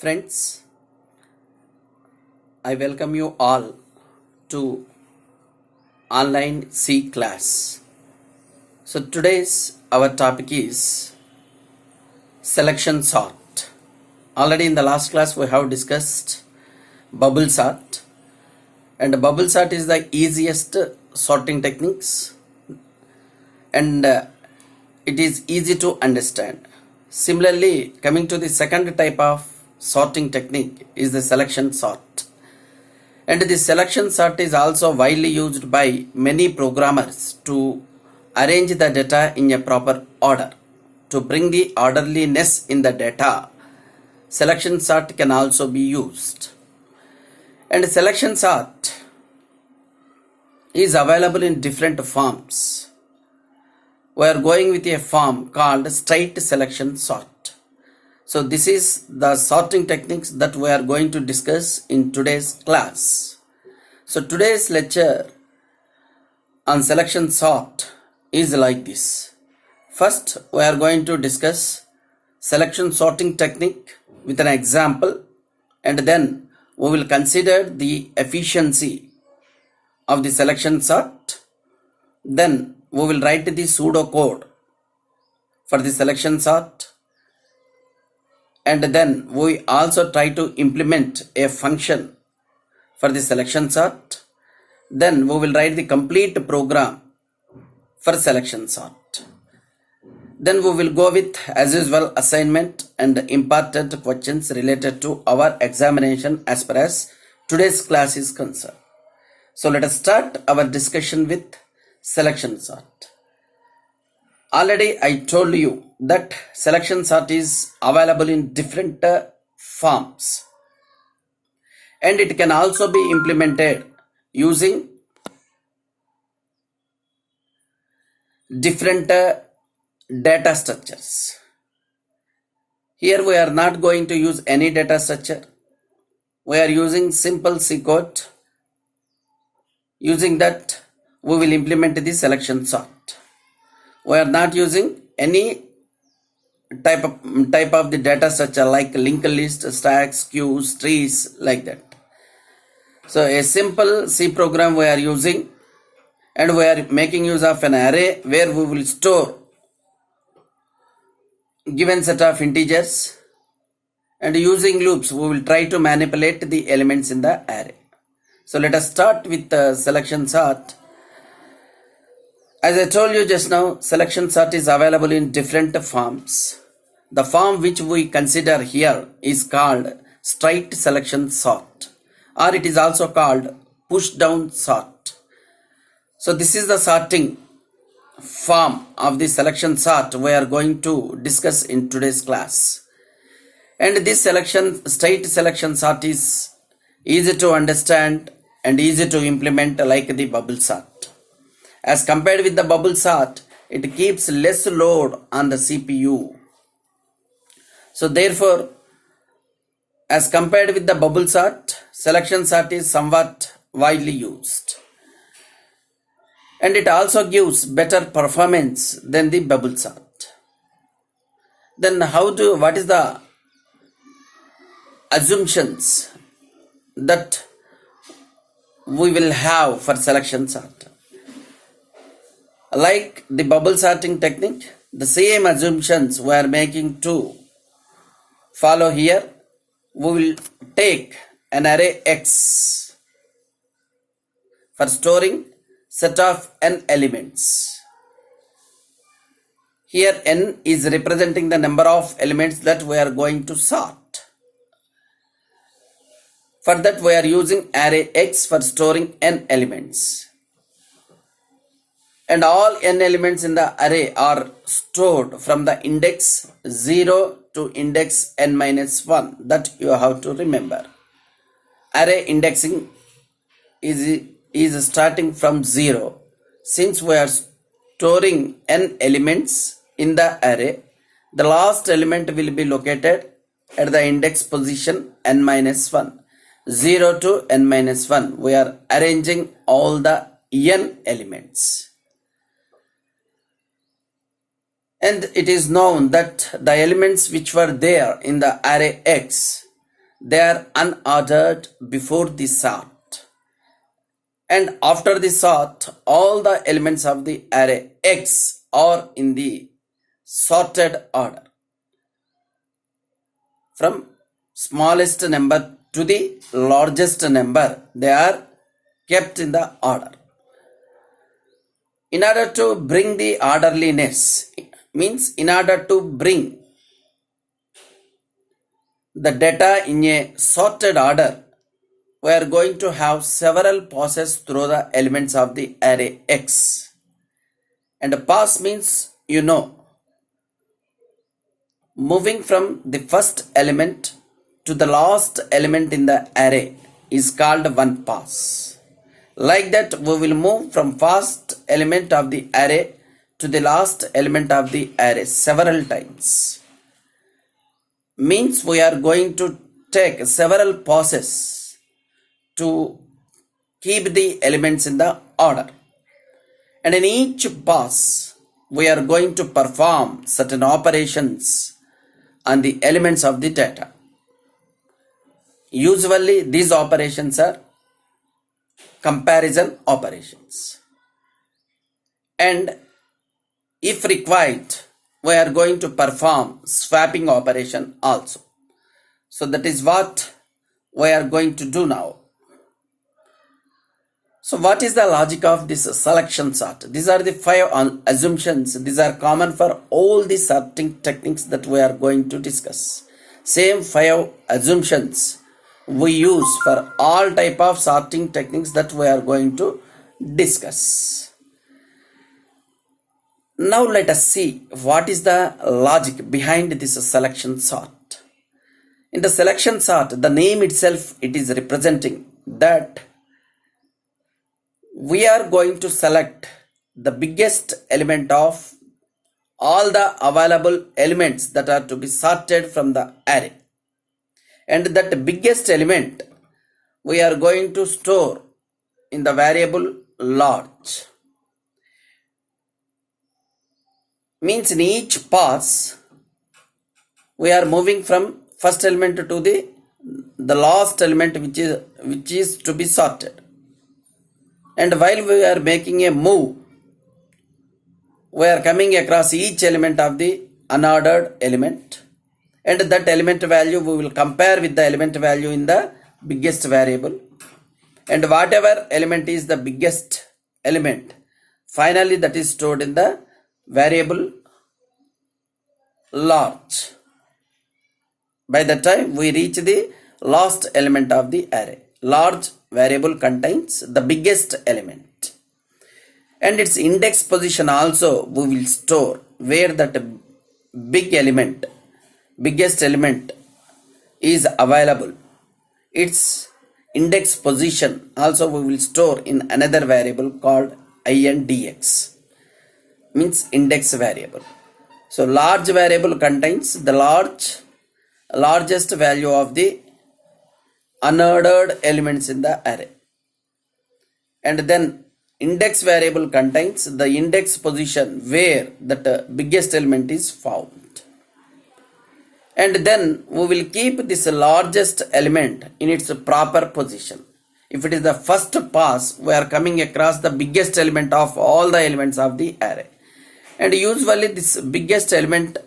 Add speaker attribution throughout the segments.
Speaker 1: Friends, I welcome you all to online C class. So today's our topic is selection sort. Already in the last class we have discussed bubble sort, and bubble sort is the easiest sorting techniques, and it is easy to understand. Similarly, coming to the second type of sorting technique is the selection sort. And the selection sort is also widely used by many programmers to arrange the data in a proper order. To bring the orderliness in the data, selection sort can also be used. And selection sort is available in different forms. We are going with a form called straight selection sort. So this is the sorting techniques that we are going to discuss in today's class. So today's lecture on selection sort is like this. First, we are going to discuss selection sorting technique with an example, and then we will consider the efficiency of the selection sort. Then we will write the pseudo code for the selection sort, and then we also try to implement a function for the selection sort. Then we will write the complete program for selection sort. Then we will go with, as usual, assignment and important questions related to our examination as far as today's class is concerned. So let us start our discussion with selection sort. Already I told you that selection sort is available in different forms, and it can also be implemented using different data structures. Here we are not going to use any data structure. We are using simple C code. Using that, we will implement the selection sort. We are not using any type of the data structure like linked list, stacks, queues, trees, like that. So a simple C program we are using, and we are making use of an array where we will store given set of integers, and using loops we will try to manipulate the elements in the array. So let us start with the selection sort. As I told you just now, selection sort is available in different forms. The form which we consider here is called straight selection sort, or it is also called push down sort. So this is the sorting form of the selection sort we are going to discuss in today's class. And this straight selection sort is easy to understand and easy to implement like the bubble sort. As compared with the bubble sort, it keeps less load on the CPU. So therefore, as compared with the bubble sort, selection sort is somewhat widely used. And it also gives better performance than the bubble sort. Then what is the assumptions that we will have for selection sort? Like the bubble sorting technique, the same assumptions we are making to follow here. We will take an array X for storing set of n elements. Here n is representing the number of elements that we are going to sort. For that we are using array X for storing n elements. And all n elements in the array are stored from the index 0 to index n minus 1. That you have to remember. Array indexing is starting from 0. Since we are storing n elements in the array, the last element will be located at the index position n minus 1. 0 to n minus 1. We are arranging all the n elements. And it is known that the elements which were there in the array X they are unordered before the sort. And after the sort, all the elements of the array X are in the sorted order from smallest number to the largest number. They are kept in the order. In order to bring the orderliness, means in order to bring the data in a sorted order, we are going to have several passes through the elements of the array X. And a pass means, moving from the first element to the last element in the array is called one pass. Like that, we will move from first element of the array to the last element of the array several times. Means we are going to take several passes to keep the elements in the order. And in each pass, we are going to perform certain operations on the elements of the data. Usually, these operations are comparison operations. And if required, we are going to perform swapping operation also. So that is what we are going to do now. So what is the logic of this selection sort? These are the 5 assumptions. These are common for all the sorting techniques that we are going to discuss. Same 5 assumptions we use for all type of sorting techniques that we are going to discuss. Now let us see what is the logic behind this selection sort. In the selection sort, the name itself, it is representing that we are going to select the biggest element of all the available elements that are to be sorted from the array. And that biggest element we are going to store in the variable large. Means in each pass, we are moving from first element to the last element which is to be sorted. And while we are making a move, we are coming across each element of the unordered element, and that element value we will compare with the element value in the biggest variable, and whatever element is the biggest element, finally that is stored in the variable large by the time we reach the last element of the array. Large variable contains the biggest element, and its index position also we will store where that biggest element is available. Its index position also we will store in another variable called index, means index variable. So large variable contains the largest value of the unordered elements in the array, and then index variable contains the index position where that biggest element is found. And then we will keep this largest element in its proper position. If it is the first pass, we are coming across the biggest element of all the elements of the array, and usually this biggest element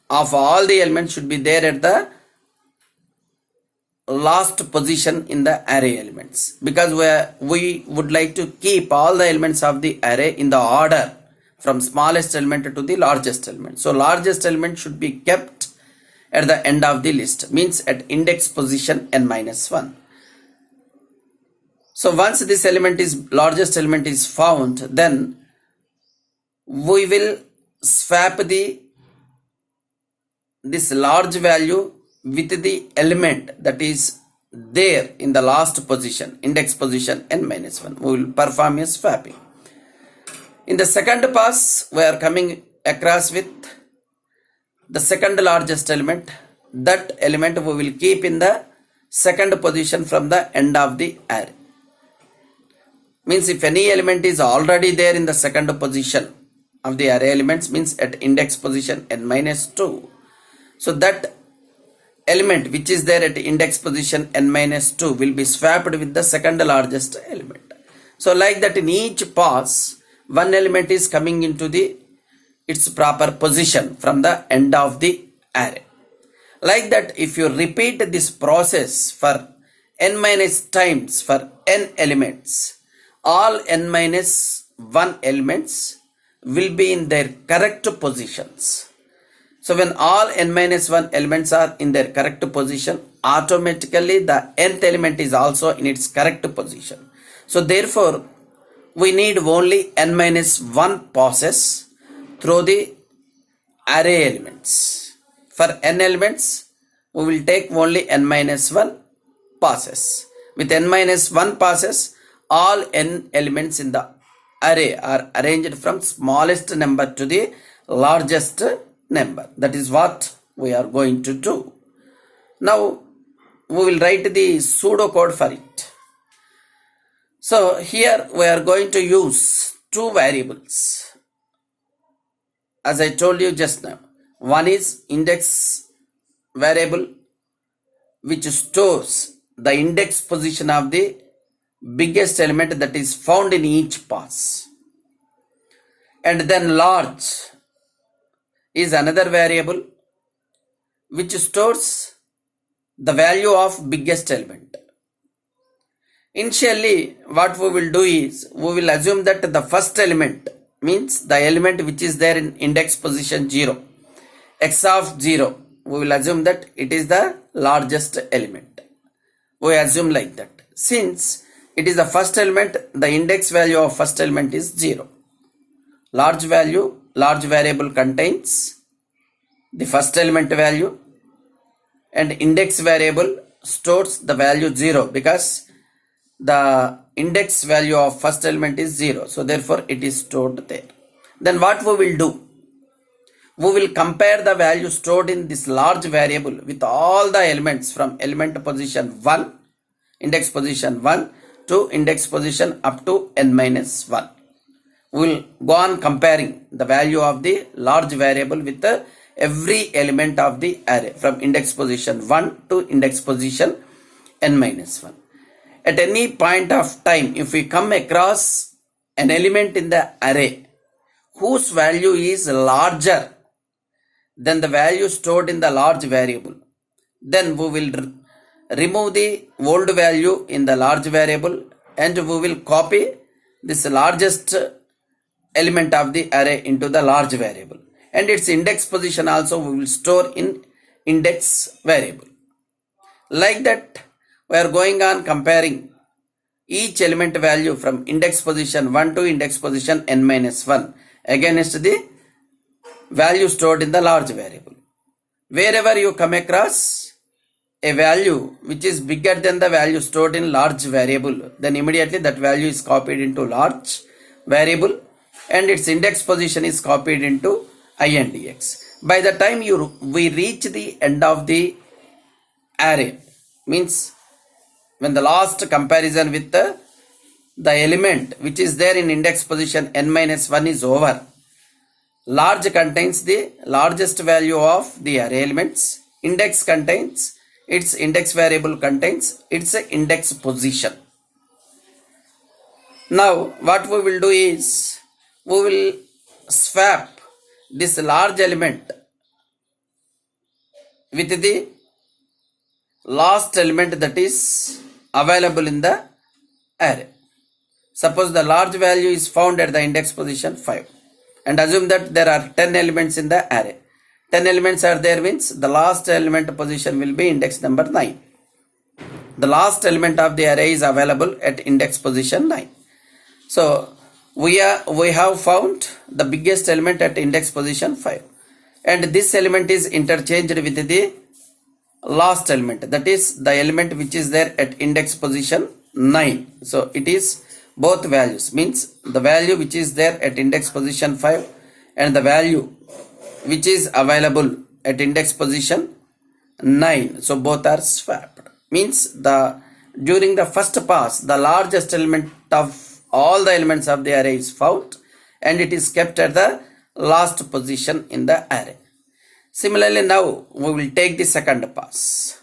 Speaker 1: of all the elements should be there at the last position in the array elements, because we would like to keep all the elements of the array in the order from smallest element to the largest element. So largest element should be kept at the end of the list, means at index position n-1. So once this largest element is found, then we will swap this large value with the element that is there in the last position, index position n-1. We will perform a swapping. In the second pass, we are coming across with the second largest element. That element we will keep in the second position from the end of the array. Means if any element is already there in the second position of the array elements, means at index position n-2. So that element which is there at index position n minus 2 will be swapped with the second largest element. So like that, in each pass, one element is coming into its proper position from the end of the array. Like that, if you repeat this process for n minus times for n elements, all n minus 1 elements will be in their correct positions. So when all n minus 1 elements are in their correct position, automatically the nth element is also in its correct position. So therefore, we need only n minus 1 passes through the array elements. For n elements, we will take only n minus 1 passes. With n minus 1 passes, all n elements in the array are arranged from smallest number to the largest number. That is what we are going to do. Now, we will write the pseudocode for it. So, here we are going to use two variables. As I told you just now, one is index variable, which stores the index position of the biggest element that is found in each pass. And then large is another variable which stores the value of biggest element. Initially, what we will do is, we will assume that the first element, means the element which is there in index position 0, x of 0, we will assume that it is the largest element. We assume like that. Since it is the first element, the index value of first element is 0. Large variable contains the first element value, and index variable stores the value 0 because the index value of first element is 0. So therefore it is stored there. Then what we will do? We will compare the value stored in this large variable with all the elements from element position 1, index position 1 to index position up to n minus 1. We will go on comparing the value of the large variable with every element of the array from index position 1 to index position n minus 1. At any point of time, if we come across an element in the array whose value is larger than the value stored in the large variable, then we will remove the old value in the large variable and we will copy this largest element of the array into the large variable, and its index position also we will store in index variable. Like that, we are going on comparing each element value from index position 1 to index position n minus 1 against the value stored in the large variable. Wherever you come across a value which is bigger than the value stored in large variable, then immediately that value is copied into large variable and its index position is copied into INDX. By the time we reach the end of the array, means when the last comparison with the element which is there in index position n minus 1 is over, large contains the largest value of the array elements, index contains its index variable contains its index position. Now what we will do is, we will swap this large element with the last element that is available in the array. Suppose the large value is found at the index position 5, and assume that there are 10 elements in the array. 10 elements are there means the last element position will be index number 9. The last element of the array is available at index position 9. So we have found the biggest element at index position 5, and this element is interchanged with the last element, that is the element which is there at index position 9. So it is both values, means the value which is there at index position 5 and the value which is available at index position 9. So both are swapped. Means during the first pass, the largest element of all the elements of the array is found and it is kept at the last position in the array. Similarly, now we will take the second pass.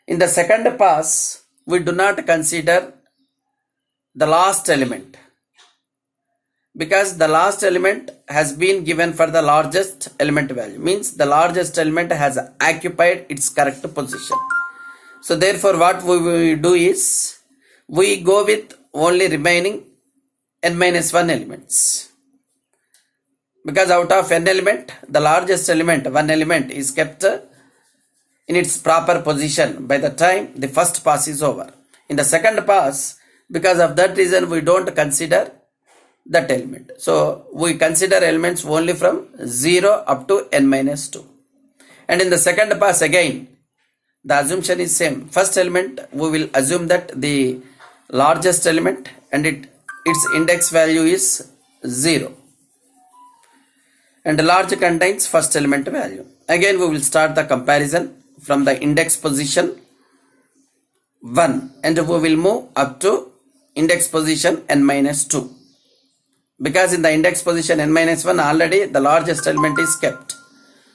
Speaker 1: In the second pass, we do not consider the last element, because the last element has been given for the largest element value, means the largest element has occupied its correct position. So therefore what we will do is, we go with only remaining n minus 1 elements, because out of n element, the largest element, one element, is kept in its proper position by the time the first pass is over. In the second pass, because of that reason, we don't consider that element. So we consider elements only from 0 up to n minus 2. And in the second pass again, the assumption is same. First element, we will assume that the largest element and its index value is 0. And the large contains first element value. Again, we will start the comparison from the index position 1, and we will move up to index position n minus 2. Because in the index position n minus 1, already the largest element is kept.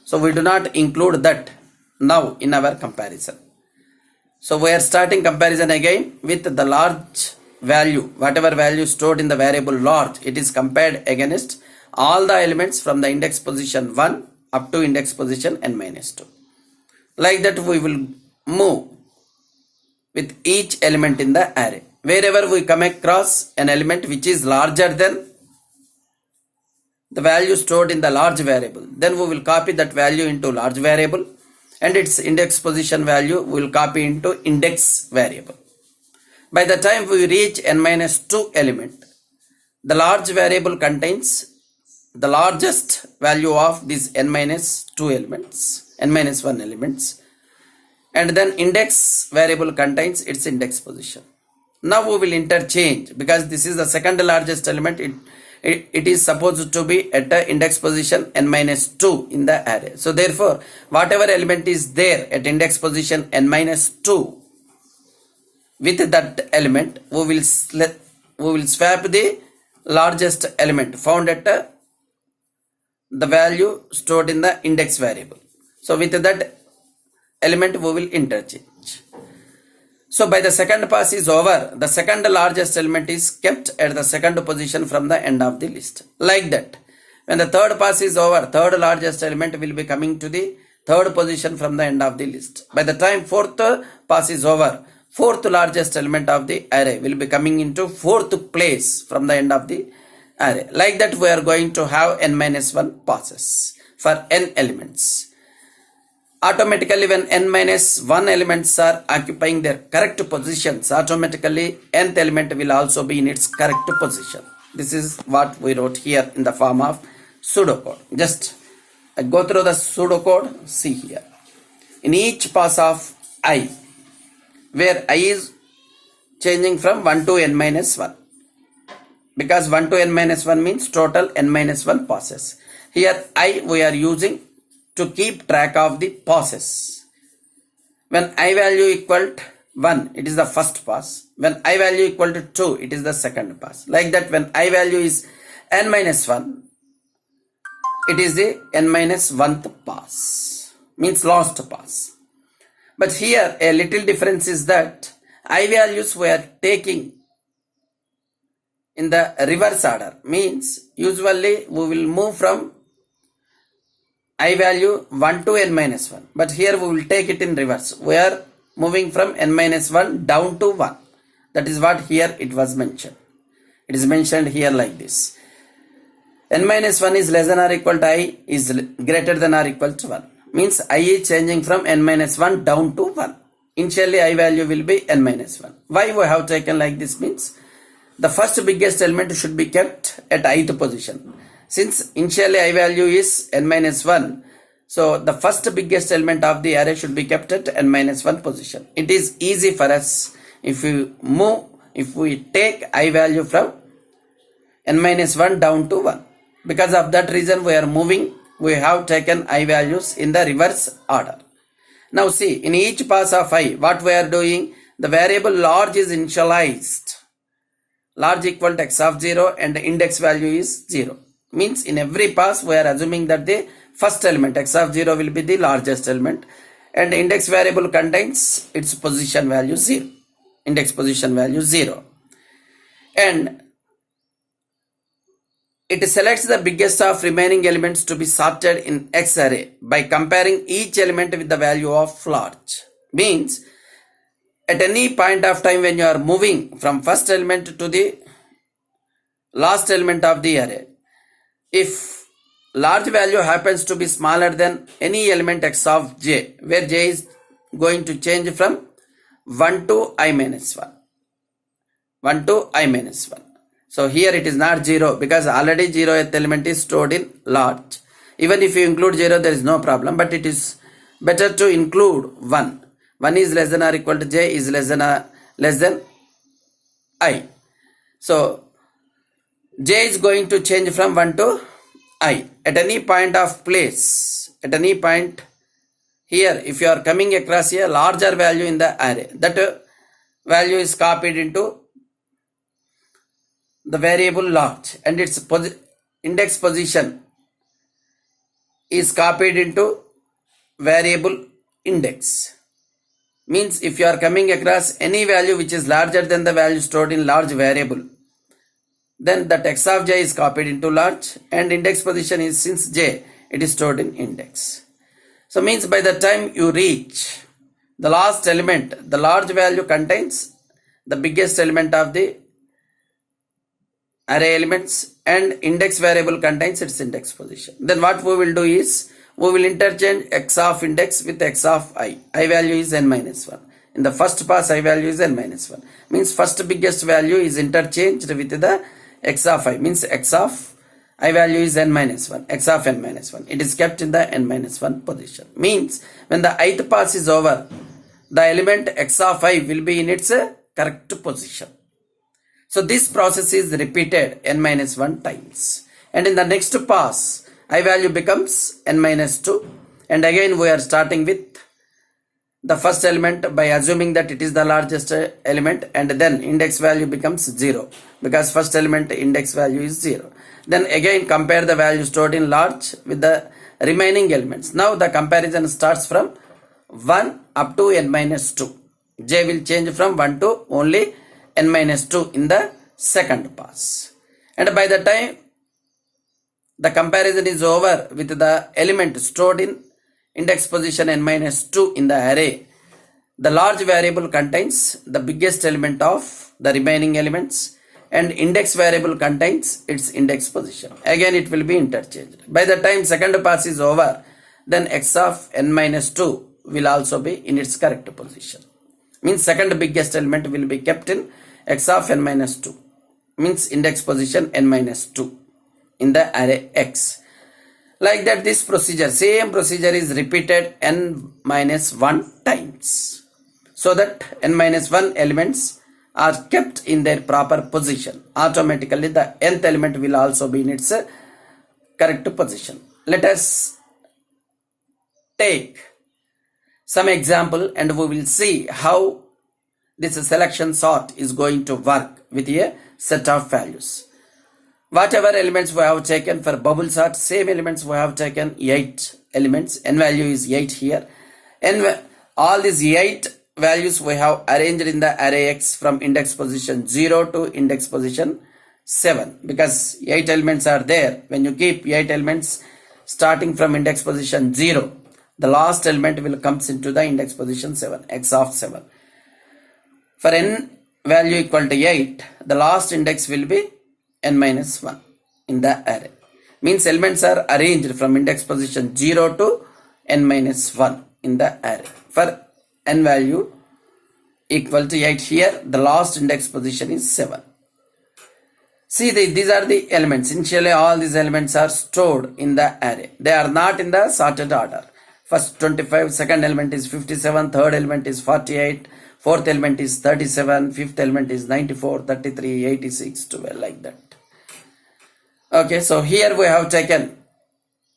Speaker 1: So we do not include that now in our comparison. So we are starting comparison again with the large value, whatever value stored in the variable large, it is compared against all the elements from the index position 1 up to index position n minus 2. Like that we will move with each element in the array. Wherever we come across an element which is larger than the value stored in the large variable, then we will copy that value into large variable, and its index position value we will copy into index variable. By the time we reach n minus 2 element, the large variable contains the largest value of these n minus 2 elements, n minus 1 elements, and then index variable contains its index position. Now we will interchange, because this is the second largest element, it is supposed to be at the index position n minus 2 in the array. So therefore whatever element is there at index position n minus 2, with that element we will swap the largest element found at the value stored in the index variable. So with that element we will interchange. So by the second pass is over, the second largest element is kept at the second position from the end of the list. Like that, when the third pass is over, third largest element will be coming to the third position from the end of the list. By the time fourth pass is over, fourth largest element of the array will be coming into fourth place from the end of the array. Like that we are going to have n minus 1 passes for n elements. Automatically when n minus 1 elements are occupying their correct positions, automatically nth element will also be in its correct position. This is what we wrote here in the form of pseudocode. Just go through the pseudocode. See here, in each pass of I, where I is changing from 1 to n minus 1, because 1 to n minus 1 means total n minus 1 passes. Here I we are using to keep track of the passes. When I value equal to 1, it is the first pass. When I value equal to 2, it is the second pass. Like that, when I value is n minus 1, it is the n minus 1th pass, means last pass. But here a little difference is that I values we are taking in the reverse order, means usually we will move from I value 1 to n minus 1, but here we will take it in reverse. We are moving from n minus 1 down to 1. That is what here it was mentioned. It is mentioned here like this. N minus 1 is less than or equal to I is greater than or equal to 1. Means I is changing from n minus 1 down to 1. Initially I value will be n minus 1. Why we have taken like this means, the first biggest element should be kept at ith position. Since initially I value is n minus 1, so the first biggest element of the array should be kept at n minus 1 position. It is easy for us if we take I value from n minus 1 down to 1. Because of that reason we are moving, we have taken I values in the reverse order. Now see, in each pass of I, what we are doing, the variable large is initialized. Large equal to x of 0 and the index value is 0. Means in every pass we are assuming that the first element x of 0 will be the largest element, and index variable contains its position value 0, index position value 0, and it selects the biggest of remaining elements to be sorted in X array by comparing each element with the value of large. Means at any point of time when you are moving from first element to the last element of the array, if large value happens to be smaller than any element x of j, where j is going to change from 1 to I minus 1. 1 to I minus 1. So here it is not 0 because already 0th element is stored in large. Even if you include 0, there is no problem, but it is better to include 1. 1 is less than or equal to j is less than I. So j is going to change from 1 to I at any point of place, at any point here. If you are coming across a larger value in the array, that value is copied into the variable large, and its index position is copied into variable index. Means if you are coming across any value which is larger than the value stored in large variable, then that x of j is copied into large, and index position is, since j, it is stored in index. So means by the time you reach the last element, the large value contains the biggest element of the array elements, and index variable contains its index position. Then what we will do is, we will interchange x of index with x of I. I value is n minus 1. In the first pass, I value is n minus 1. Means first biggest value is interchanged with the x of I. Means x of I value is n minus 1. X of n minus 1. It is kept in the n minus 1 position. Means when the ith pass is over, the element x of I will be in its correct position. So this process is repeated n minus 1 times. And in the next pass, I value becomes n minus 2. And again we are starting with the first element by assuming that it is the largest element, and then index value becomes 0 because first element index value is 0. Then again compare the value stored in large with the remaining elements. Now the comparison starts from 1 up to n minus 2. J will change from 1 to only n minus 2 in the second pass. And by the time the comparison is over with the element stored in index position n minus 2 in the array, the large variable contains the biggest element of the remaining elements, and index variable contains its index position. Again it will be interchanged. By the time second pass is over, then x of n minus 2 will also be in its correct position. Means second biggest element will be kept in x of n minus 2. Means index position n minus 2 in the array x. Like that, this procedure, same procedure is repeated n minus 1 times, so that n minus 1 elements are kept in their proper position. Automatically the nth element will also be in its correct position. Let us take some example and we will see how this selection sort is going to work with a set of values. Whatever elements we have taken for bubble sort, same elements we have taken 8 elements. N value is 8 here. All these 8 values we have arranged in the array x from index position 0 to index position 7. Because 8 elements are there. When you keep 8 elements starting from index position 0, the last element will comes into the index position 7, x of 7. For n value equal to 8, the last index will be n minus 1 in the array. Means elements are arranged from index position 0 to n minus 1 in the array. For n value equal to 8 here, the last index position is 7. See, these are the elements. Initially all these elements are stored in the array. They are not in the sorted order. First 25, second element is 57, third element is 48, fourth element is 37, fifth element is 94, 33, 86, 12, like that. Okay, so here we have taken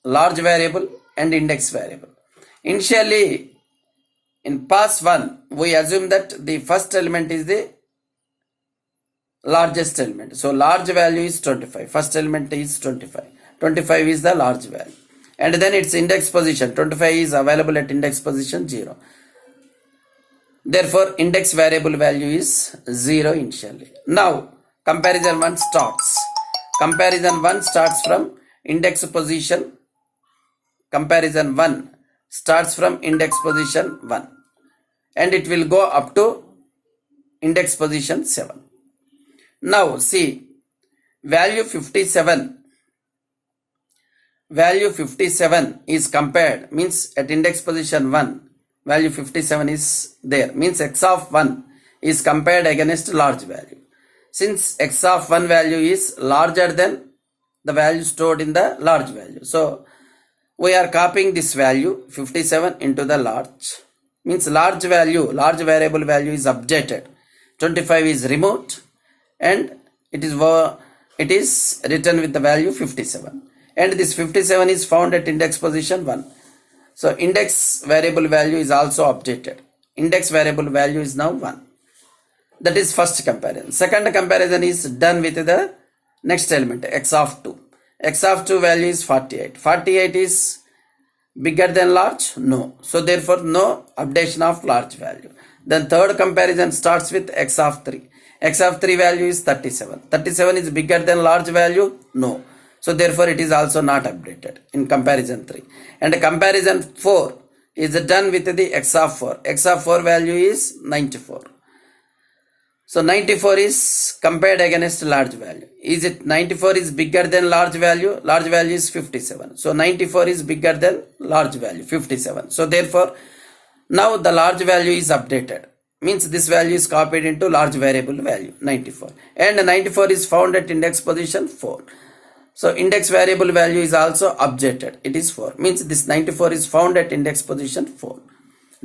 Speaker 1: large variable and index variable. Initially, in pass 1, we assume that the first element is the largest element. So large value is 25. First element is 25. 25 is the large value. and then its index position 25 is available at index position 0. Therefore, index variable value is 0 initially. Now, comparison 1 starts. Comparison 1 starts from index position. Comparison 1 starts from index position 1 and it will go up to index position 7. Now, see, value 57 is compared, means at index position 1 value 57 is there, means x of 1 is compared against large value. Since x of 1 value is larger than the value stored in the large value, so we are copying this value 57 into the large, means large variable value is updated, 25 is removed and it is written with the value 57, and this 57 is found at index position 1. So index variable value is also updated. Index variable value is now 1. That is first comparison. Second comparison is done with the next element, x of 2. X of 2 value is 48. 48 is bigger than large? No. So therefore no updation of large value. Then third comparison starts with x of 3. X of 3 value is 37. 37 is bigger than large value? No. So therefore it is also not updated in comparison 3. And comparison 4 is done with the x of 4. X of 4 value is 94. So 94 is compared against large value. Is it 94 is bigger than large value? Large value is 57. So 94 is bigger than large value, 57. So therefore now the large value is updated. Means this value is copied into large variable value, 94. And 94 is found at index position 4. So index variable value is also updated. It is 4. Means this 94 is found at index position 4.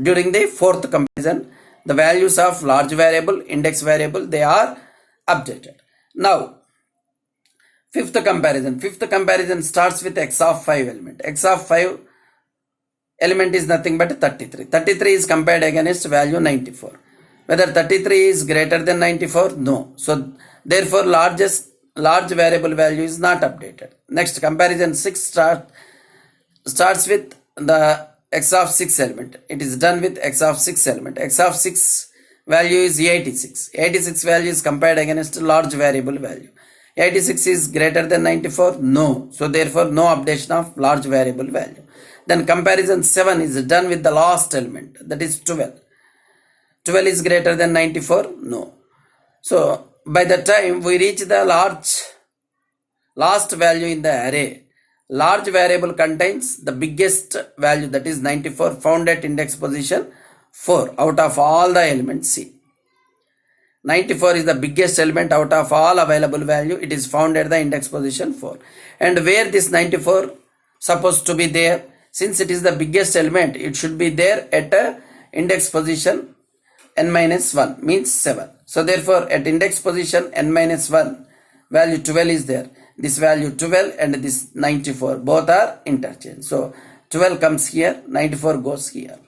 Speaker 1: During the fourth comparison, the values of large variable, index variable, they are updated. Now, fifth comparison starts with x of 5 element. X of 5 element is nothing but 33. 33 is compared against value 94. Whether 33 is greater than 94? No. So therefore large variable value is not updated. Next, comparison 6 starts with the x of 6 element. It is done with x of 6 element. X of 6 value is 86. 86 value is compared against large variable value. 86 is greater than 94? No. So therefore no updation of large variable value. Then comparison 7 is done with the last element, that is 12. 12 is greater than 94? No. So by the time we reach the last value in the array, large variable contains the biggest value, that is 94, found at index position 4 out of all the elements C. 94 is the biggest element out of all available value. It is found at the index position 4. And where this 94 supposed to be there? Since it is the biggest element, it should be there at a index position n-1, means 7. So therefore at index position n-1, value 12 is there. This value 12 and this 94, both are interchanged. So 12 comes here, 94 goes here.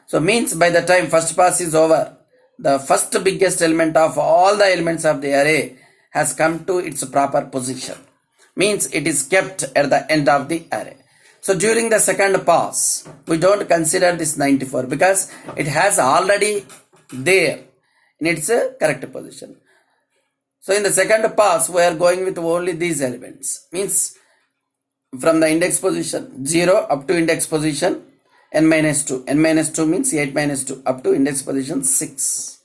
Speaker 1: So means by the time first pass is over, the first biggest element of all the elements of the array has come to its proper position. Means it is kept at the end of the array. So during the second pass, we don't consider this 94 because it has already there in its correct position. So in the second pass, we are going with only these elements. Means from the index position 0 up to index position n-2. n-2 means 8 minus 2 up to index position 6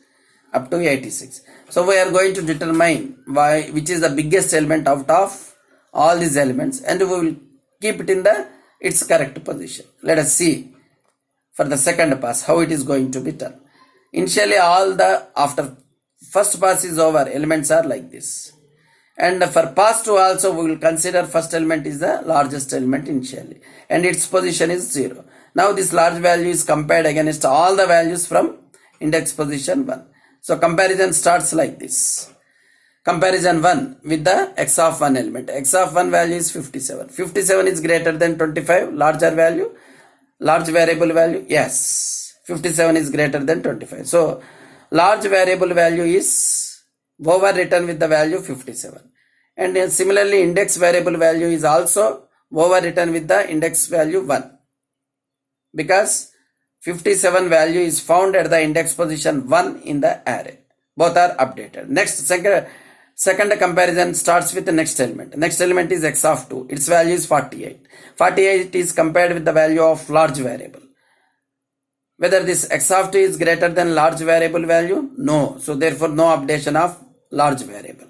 Speaker 1: up to 86. So we are going to determine which is the biggest element out of all these elements, and we will keep it in its correct position. Let us see for the second pass how it is going to be done. Initially after first pass is over, elements are like this. And for pass 2 also we will consider first element is the largest element initially and its position is 0. Now this large value is compared against all the values from index position 1. So comparison starts like this. Comparison 1 with the x of 1 element. X of 1 value is 57. 57 is greater than 25, larger value, large variable value. Yes, 57 is greater than 25. So large variable value is overwritten with the value 57. And similarly index variable value is also overwritten with the index value 1, because 57 value is found at the index position 1 in the array. Both are updated. Next, second comparison starts with the next element. Next element is x of 2. Its value is 48. 48 is compared with the value of large variable. Whether this x of 2 is greater than large variable value? No. So therefore no updation of large variable.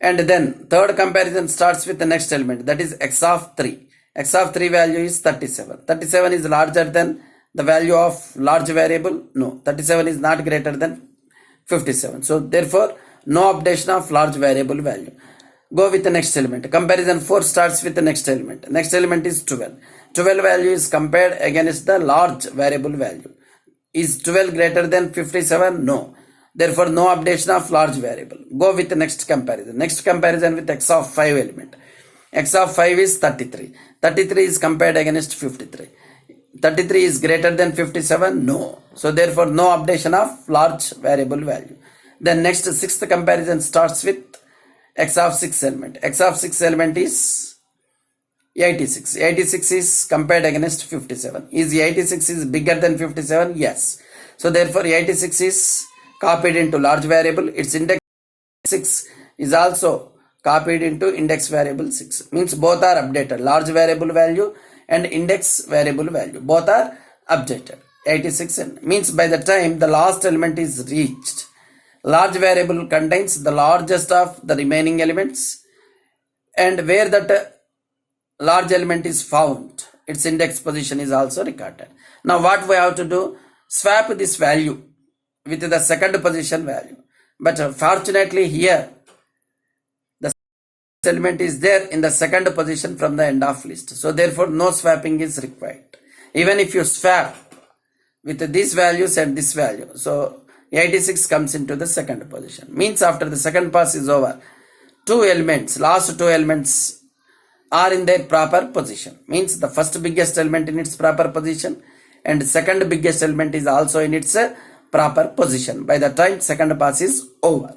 Speaker 1: And then third comparison starts with the next element, that is x of 3. X of 3 value is 37. 37 is larger than the value of large variable? No. 37 is not greater than 57. So therefore no updation of large variable value. Go with the next element. Comparison 4 starts with the next element. Next element is 12. 12 value is compared against the large variable value. Is 12 greater than 57? No. Therefore no updation of large variable. Go with the next comparison. Next comparison with x of 5 element. X of 5 is 33. 33 is compared against 53. 33 is greater than 57? No. So therefore no updation of large variable value. Then next sixth comparison starts with x of 6 element. X of 6 element is 86. 86 is compared against 57. Is 86 is bigger than 57? Yes. So therefore 86 is copied into large variable. Its index 6 is also copied into index variable 6. Means both are updated. Large variable value and index variable value. Both are updated. 86 means by the time the last element is reached, large variable contains the largest of the remaining elements, and where that large element is found, its index position is also recorded. Now what we have to do? Swap this value with the second position value. But fortunately here the element is there in the second position from the end of list. So therefore no swapping is required. Even if you swap with these values and this value, so 86 comes into the second position. Means after the second pass is over, last two elements are in their proper position. Means the first biggest element in its proper position and second biggest element is also in its proper position by the time second pass is over.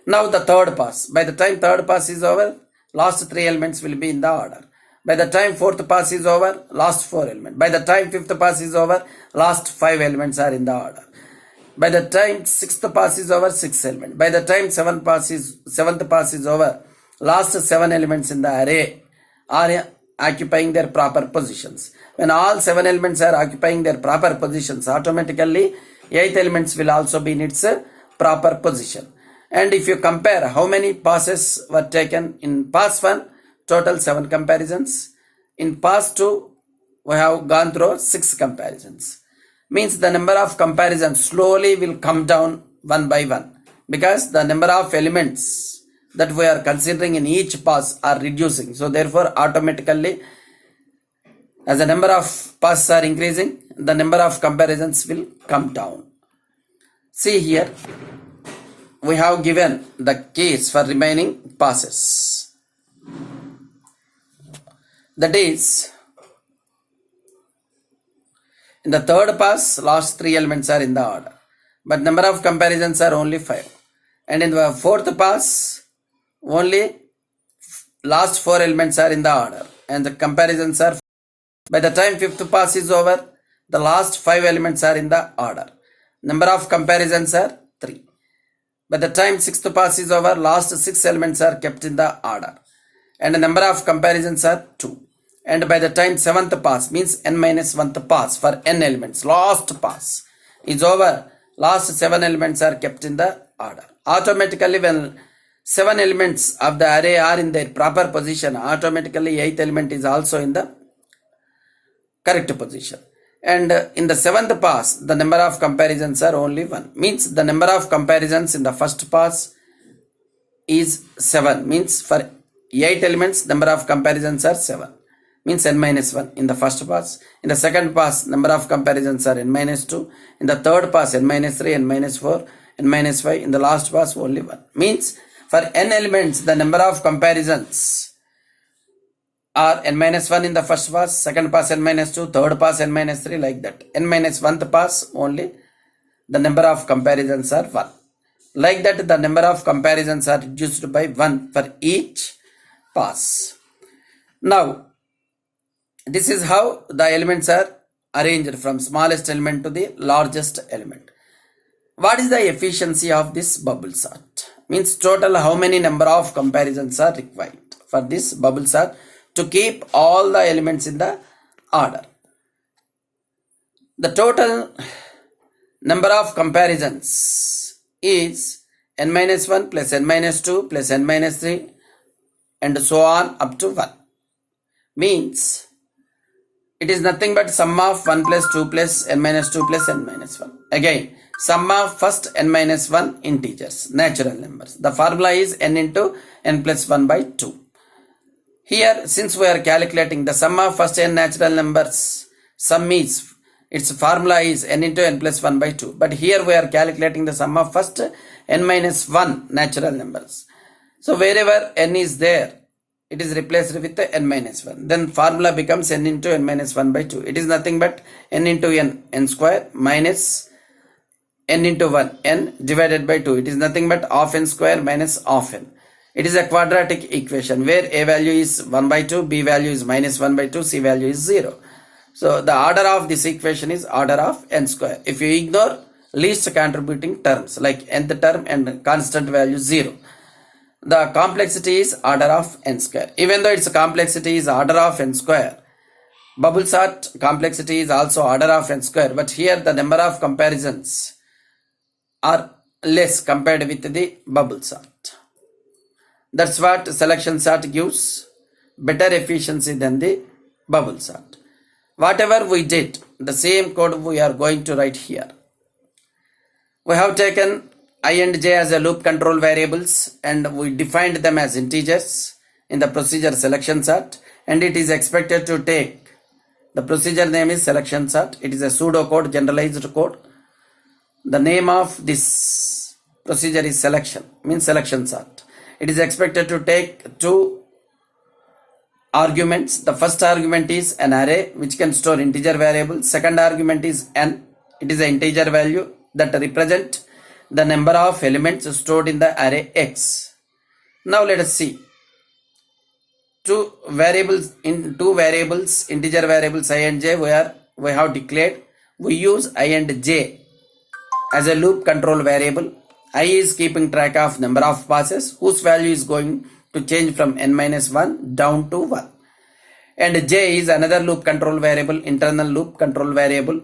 Speaker 1: Now the third pass. By the time third pass is over, last three elements will be in the order. By the time fourth pass is over, last four elements. By the time fifth pass is over, last five elements are in the order. By the time sixth pass is over, sixth element. By the time seventh pass is over, last seven elements in the array are occupying their proper positions. When all seven elements are occupying their proper positions, automatically eighth elements will also be in its proper position. And if you compare how many passes were taken in pass 1, total 7 comparisons. In pass 2, we have gone through 6 comparisons. Means the number of comparisons slowly will come down one by one, because the number of elements that we are considering in each pass are reducing. So therefore automatically, as the number of passes are increasing, the number of comparisons will come down. See here, we have given the case for remaining passes. That is, in the third pass, last three elements are in the order, but number of comparisons are only 5. And in the fourth pass, only last 4 elements are in the order, and the comparisons are 5. By the time fifth pass is over, the last 5 elements are in the order. Number of comparisons are 3. By the time sixth pass is over, last 6 elements are kept in the order, and the number of comparisons are 2. And by the time seventh pass, means n-1th pass for n elements, last pass is over, last 7 elements are kept in the order. Automatically when 7 elements of the array are in their proper position, automatically 8th element is also in the correct position. And in the 7th pass, the number of comparisons are only 1. Means the number of comparisons in the first pass is 7. Means for 8 elements, number of comparisons are 7. Means n-1 in the first pass. In the second pass, number of comparisons are n-2. In the third pass, n-3, n-4, n-5. In the last pass, only 1. Means for n elements, the number of comparisons are n-1 in the first pass, second pass n-2, third pass n-3, like that. n-1th pass only, the number of comparisons are 1. Like that, the number of comparisons are reduced by 1 for each pass. Now, this is how the elements are arranged from smallest element to the largest element. What is the efficiency of this bubble sort? Means total how many number of comparisons are required for this bubble sort to keep all the elements in the order. The total number of comparisons is n minus 1 plus n minus 2 plus n minus 3 and so on up to 1. Means it is nothing but sum of 1 plus 2 plus n minus 2 plus n minus 1. Again, sum of first n minus 1 integers, natural numbers. The formula is n into n plus 1 by 2. Here, since we are calculating the sum of first n natural numbers, sum is, its formula is n into n plus 1 by 2. But here we are calculating the sum of first n minus 1 natural numbers. So wherever n is there, it is replaced with n minus 1. Then formula becomes n into n minus 1 by 2. It is nothing but n into n square minus n into 1, n divided by 2. It is nothing but half n square minus half n. It is a quadratic equation where a value is 1 by 2, b value is minus 1 by 2, c value is 0. So the order of this equation is order of n square. If you ignore least contributing terms like nth term and constant value 0, the complexity is order of n square. Even though its complexity is order of n square, bubble sort complexity is also order of n square, but here the number of comparisons are less compared with the bubble sort. That's what selection sort gives better efficiency than the bubble sort. Whatever we did, the same code we are going to write here. We have taken I and j as a loop control variables and we defined them as integers in the procedure selection sort, and it is expected to take, the procedure name is selection sort. It is a pseudo code, generalized code. The name of this procedure is selection, means selection sort. It is expected to take two arguments. The first argument is an array which can store integer variables. Second argument is n. It is an integer value that represent the number of elements stored in the array x. Now let us see. Two variables, integer variables I and j, where we have declared. We use I and j as a loop control variable. I is keeping track of number of passes whose value is going to change from n minus 1 down to 1. And j is another loop control variable, internal loop control variable,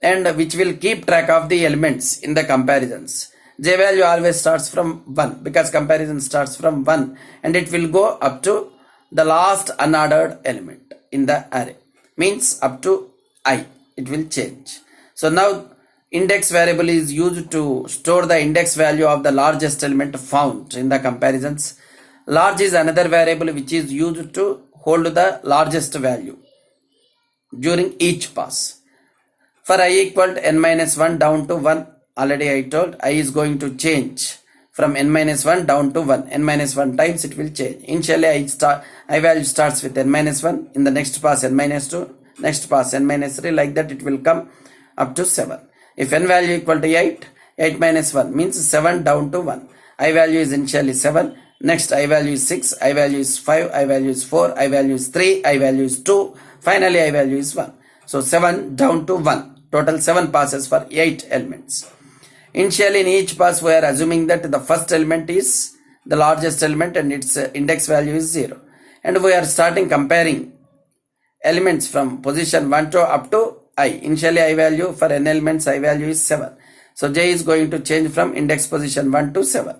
Speaker 1: and which will keep track of the elements in the comparisons. J value always starts from 1 because comparison starts from 1 and it will go up to the last unordered element in the array. Means up to I, it will change. So now index variable is used to store the index value of the largest element found in the comparisons. Large is another variable which is used to hold the largest value during each pass. For I equal to n minus 1 down to 1, already I told I is going to change from n minus 1 down to 1. N minus 1 times it will change. Initially I value starts with n minus 1, in the next pass n minus 2, next pass n minus 3, like that it will come up to 7. If n value equal to 8, 8 minus 1 means 7 down to 1. I value is initially 7, next I value is 6, I value is 5, I value is 4, I value is 3, I value is 2, finally I value is 1. So 7 down to 1, total 7 passes for 8 elements. Initially in each pass we are assuming that the first element is the largest element and its index value is 0. And we are starting comparing elements from position 1 to up to I. Initially I value for n elements I value is 7. So j is going to change from index position 1 to 7.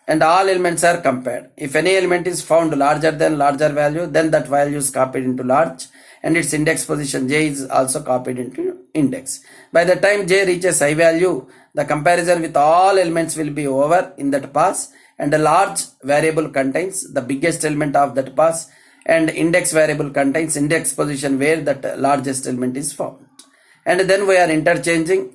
Speaker 1: And all elements are compared. If any element is found larger than larger value, then that value is copied into large and its index position j is also copied into index. By the time j reaches I value, the comparison with all elements will be over in that pass, and a large variable contains the biggest element of that pass, and index variable contains index position where that largest element is found. And then we are interchanging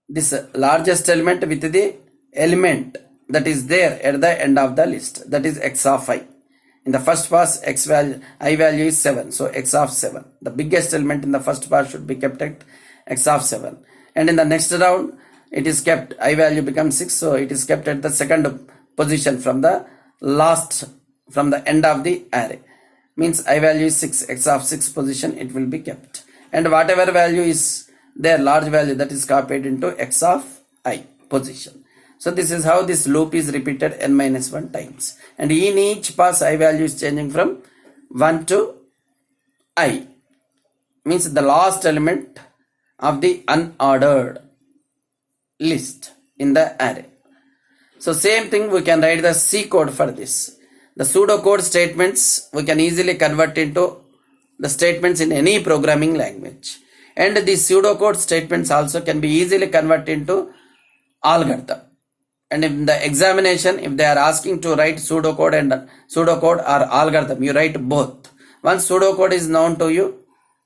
Speaker 1: this largest element with the element that is there at the end of the list, that is x of I. In the first pass I value is 7, so x of 7. The biggest element in the first pass should be kept at x of 7. And in the next round it is kept, I value becomes 6, so it is kept at the second position from the last from the end of the array. Means I value is 6, x of 6 position it will be kept. And whatever value is there, large value, that is copied into x of I position. So this is how this loop is repeated n minus 1 times. And in each pass I value is changing from 1 to I. Means the last element of the unordered list in the array. So same thing we can write the C code for this. The pseudocode statements we can easily convert into the statements in any programming language. And the pseudocode statements also can be easily converted into algorithm. And in the examination, if they are asking to write pseudocode or algorithm, you write both. Once pseudocode is known to you,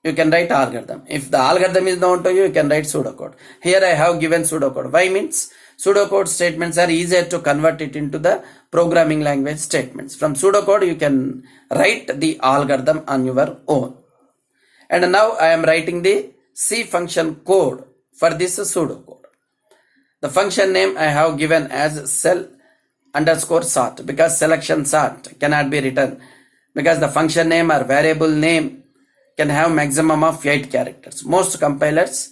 Speaker 1: you can write algorithm. If the algorithm is known to you, you can write pseudocode. Here I have given pseudocode. Why? Means pseudocode statements are easier to convert it into the programming language statements. From pseudocode, you can write the algorithm on your own. And now I am writing the C function code for this pseudocode. The function name I have given as cell underscore sort, because selection sort cannot be written, because the function name or variable name can have maximum of 8 characters. Most compilers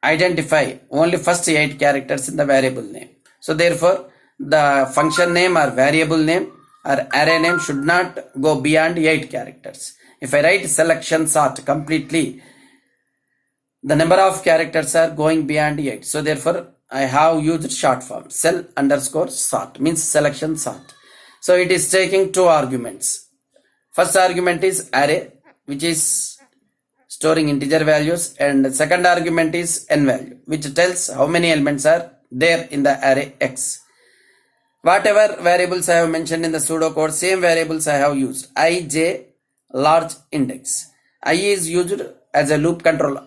Speaker 1: identify only first 8 characters in the variable name. So therefore, the function name or variable name or array name should not go beyond 8 characters. If I write selection sort completely, the number of characters are going beyond 8. So therefore, I have used short form cell underscore sort, means selection sort. So it is taking 2 arguments. First argument is array, which is storing integer values, and the second argument is n value, which tells how many elements are there in the array x. Whatever variables I have mentioned in the pseudocode, same variables I have used. I, j, large index. I is used as a loop control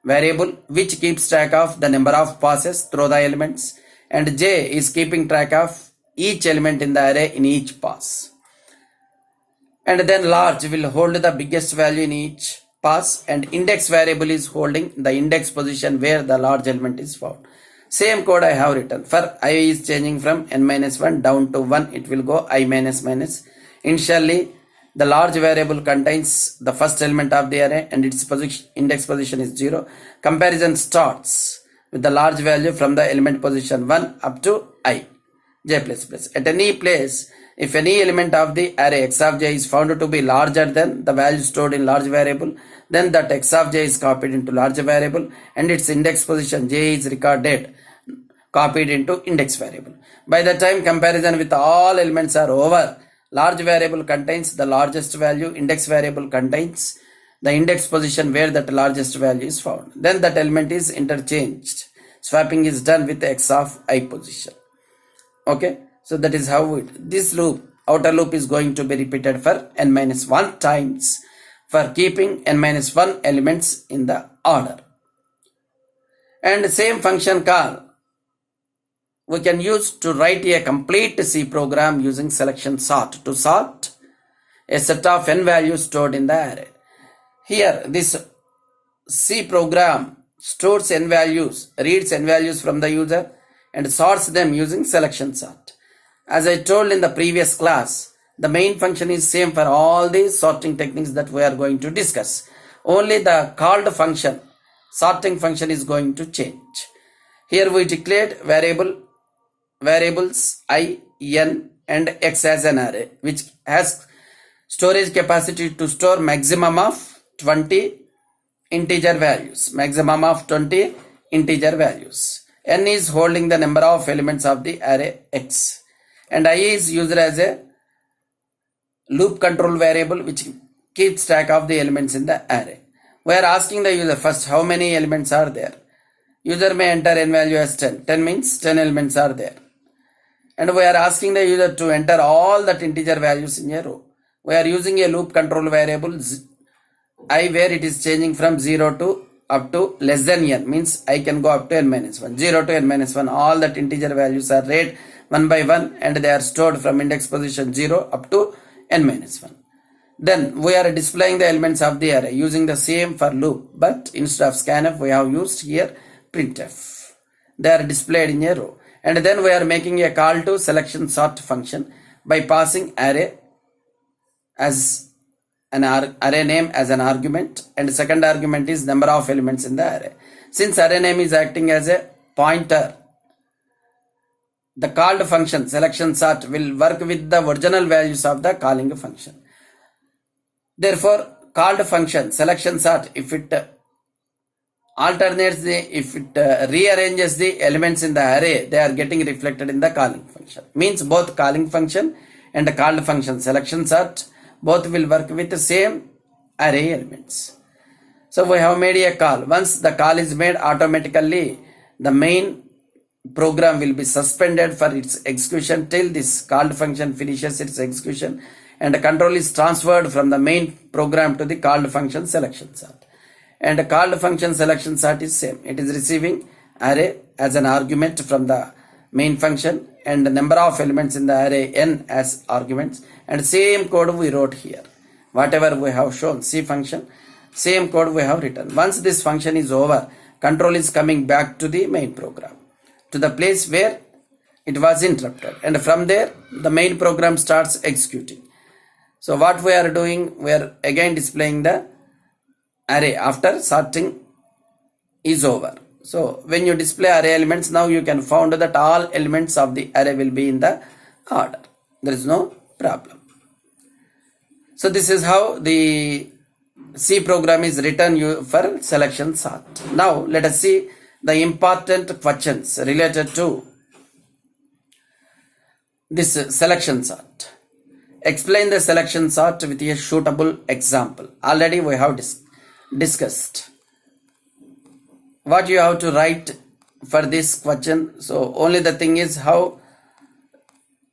Speaker 1: variable which keeps track of the number of passes through the elements, and j is keeping track of each element in the array in each pass. And then large will hold the biggest value in each pass, and index variable is holding the index position where the large element is found. Same code I have written. For I is changing from n minus 1 down to 1, it will go I minus minus. Initially, the large variable contains the first element of the array and its index position is 0. Comparison starts with the large value from the element position 1 up to I, j++. At any place, if any element of the array x of j is found to be larger than the value stored in large variable, then that x of j is copied into large variable and its index position j is recorded, copied into index variable. By the time comparison with all elements are over, large variable contains the largest value, index variable contains the index position where that largest value is found. Then that element is interchanged. Swapping is done with x of I position. Okay, so that is how this loop, outer loop, is going to be repeated for n minus 1 times for keeping n minus 1 elements in the order. And the same function call we can use to write a complete C program using selection sort to sort a set of n values stored in the array. Here this C program stores n values, reads n values from the user and sorts them using selection sort. As I told in the previous class, the main function is same for all these sorting techniques that we are going to discuss. Only the called function, sorting function, is going to change. Here we declared variables I, n and x as an array, which has storage capacity to store maximum of 20 integer values. Maximum of 20 integer values. N is holding the number of elements of the array x. And I is used as a loop control variable which keeps track of the elements in the array. We are asking the user first how many elements are there. User may enter n value as 10. 10 means 10 elements are there. And we are asking the user to enter all that integer values in a row. We are using a loop control variable I where it is changing from 0 to up to less than n, means I can go up to n minus 1. 0 to n minus 1, all that integer values are read one by one and they are stored from index position 0 up to n minus 1. Then we are displaying the elements of the array using the same for loop, but instead of scanf we have used here printf. They are displayed in a row. And then we are making a call to selection sort function by passing array as an array name as an argument, and second argument is number of elements in the array. Since array name is acting as a pointer, the called function selection sort will work with the original values of the calling function. Therefore, called function selection sort, if it rearranges the elements in the array, they are getting reflected in the calling function. Means both calling function and the called function selection sort both will work with the same array elements. So we have made a call. Once the call is made, automatically the main program will be suspended for its execution till this called function finishes its execution, and the control is transferred from the main program to the called function selection sort. And the called function selection sort is same. It is receiving array as an argument from the main function and the number of elements in the array n as arguments, and same code we wrote here. Whatever we have shown, C function, same code we have written. Once this function is over, control is coming back to the main program, to the place where it was interrupted, and from there the main program starts executing. So what we are doing, we are again displaying the array after sorting is over. So when you display array elements, now you can find that all elements of the array will be in the order. There is no problem. So this is how the C program is written for selection sort. Now let us see the important questions related to this selection sort. Explain the selection sort with a suitable example. Already we have discussed what you have to write for this question. So only the thing is how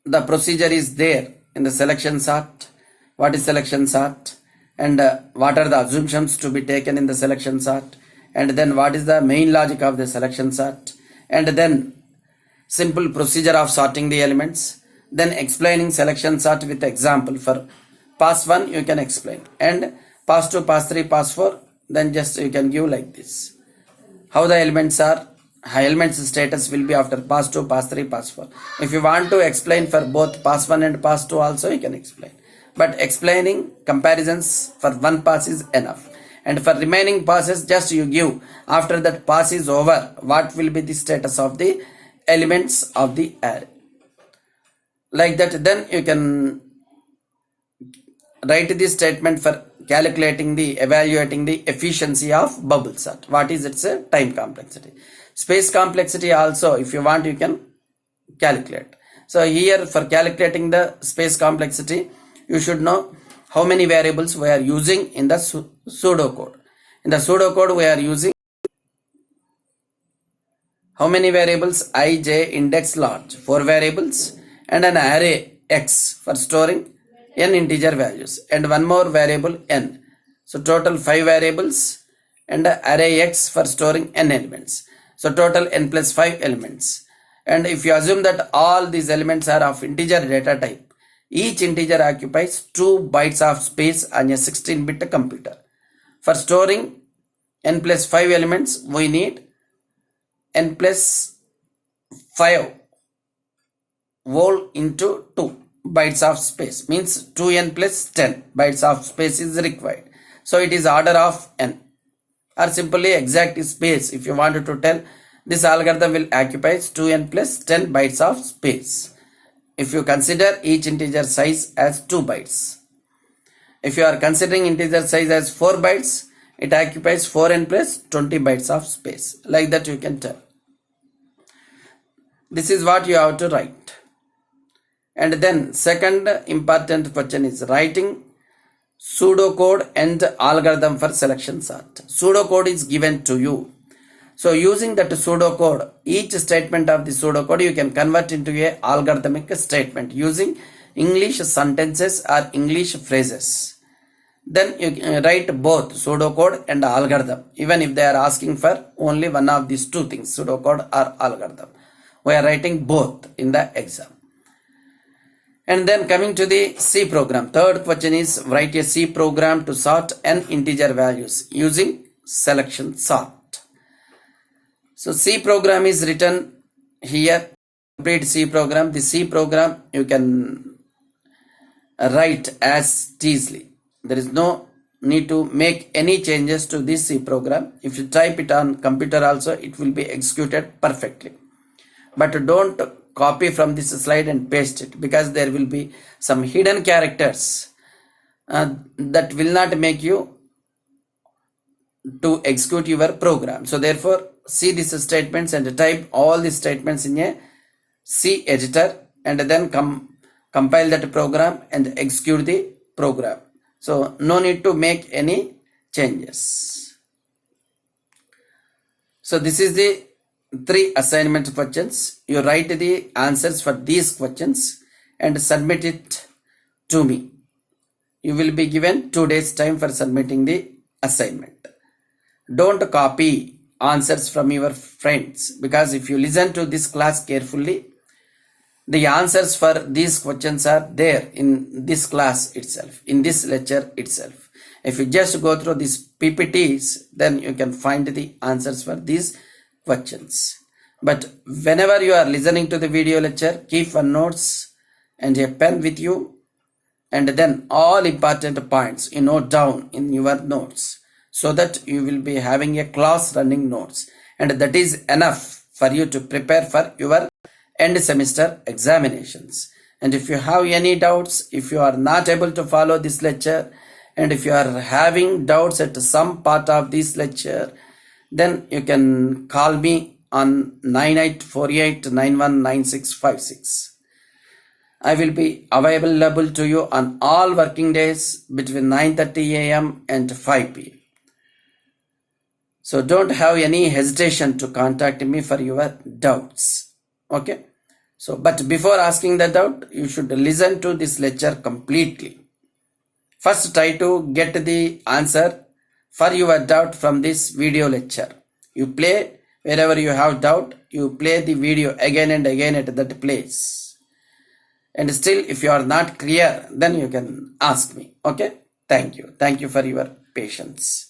Speaker 1: the procedure is there in the selection sort. What is selection sort, and what are the assumptions to be taken in the selection sort, and then what is the main logic of the selection sort, and then simple procedure of sorting the elements, then explaining selection sort with example. For pass 1 you can explain, and pass 2, pass 3, pass 4, then just you can give like this. How the elements are, elements status will be after pass 2, pass 3, pass 4. If you want to explain for both pass 1 and pass 2 also, you can explain. But explaining comparisons for one pass is enough. And for remaining passes, just you give after that pass is over, what will be the status of the elements of the array. Like that, then you can write this statement for evaluating the efficiency of bubble sort. What is its time complexity? Space complexity also, if you want, you can calculate. So here for calculating the space complexity, you should know how many variables we are using in the pseudocode. In the pseudocode, we are using how many variables? I, j, index, large, 4 variables, and an array x for storing n integer values, and one more variable n. So total 5 variables, and array x for storing n elements. So total n plus 5 elements. And if you assume that all these elements are of integer data type, each integer occupies 2 bytes of space on a 16-bit computer. For storing n plus 5 elements, we need n plus 5 whole into 2 bytes of space, means 2n plus 10 bytes of space is required. So it is order of n, or simply exact space. If you wanted to tell, this algorithm will occupy 2n plus 10 bytes of space, if you consider each integer size as 2 bytes. If you are considering integer size as 4 bytes, it occupies 4n plus 20 bytes of space. Like that you can tell. This is what you have to write. And then second important question is writing pseudocode and algorithm for selection sort. Pseudocode is given to you. So using that pseudocode, each statement of the pseudocode you can convert into a algorithmic statement using English sentences or English phrases. Then you write both pseudocode and algorithm, even if they are asking for only one of these two things, pseudocode or algorithm. We are writing both in the exam. And then coming to the C program, third question is write a C program to sort n integer values using selection sort. So C program is written here, complete C program. The C program you can write as easily. There is no need to make any changes to this C program. If you type it on computer also, it will be executed perfectly. But don't copy from this slide and paste it, because there will be some hidden characters that will not make you to execute your program. So therefore, see these statements and type all these statements in a C editor, and then compile that program and execute the program. So no need to make any changes. So this is the 3 assignment questions. You write the answers for these questions and submit it to me. You will be given 2 days time for submitting the assignment. Don't copy answers from your friends, because if you listen to this class carefully, the answers for these questions are there in this class itself, in this lecture itself. If you just go through these PPTs, then you can find the answers for these questions. But whenever you are listening to the video lecture, keep one notes and a pen with you, and then all important points you note down in your notes, so that you will be having a class running notes, and that is enough for you to prepare for your end semester examinations. And if you have any doubts, if you are not able to follow this lecture, and if you are having doubts at some part of this lecture, then you can call me on 9848919656. I will be available to you on all working days between 9:30 a.m. and 5 p.m. So don't have any hesitation to contact me for your doubts. Okay. So, but before asking the doubt, you should listen to this lecture completely. First, try to get the answer for your doubt from this video lecture. You play wherever you have doubt, you play the video again and again at that place. And still, if you are not clear, then you can ask me. Okay. Thank you. Thank you for your patience.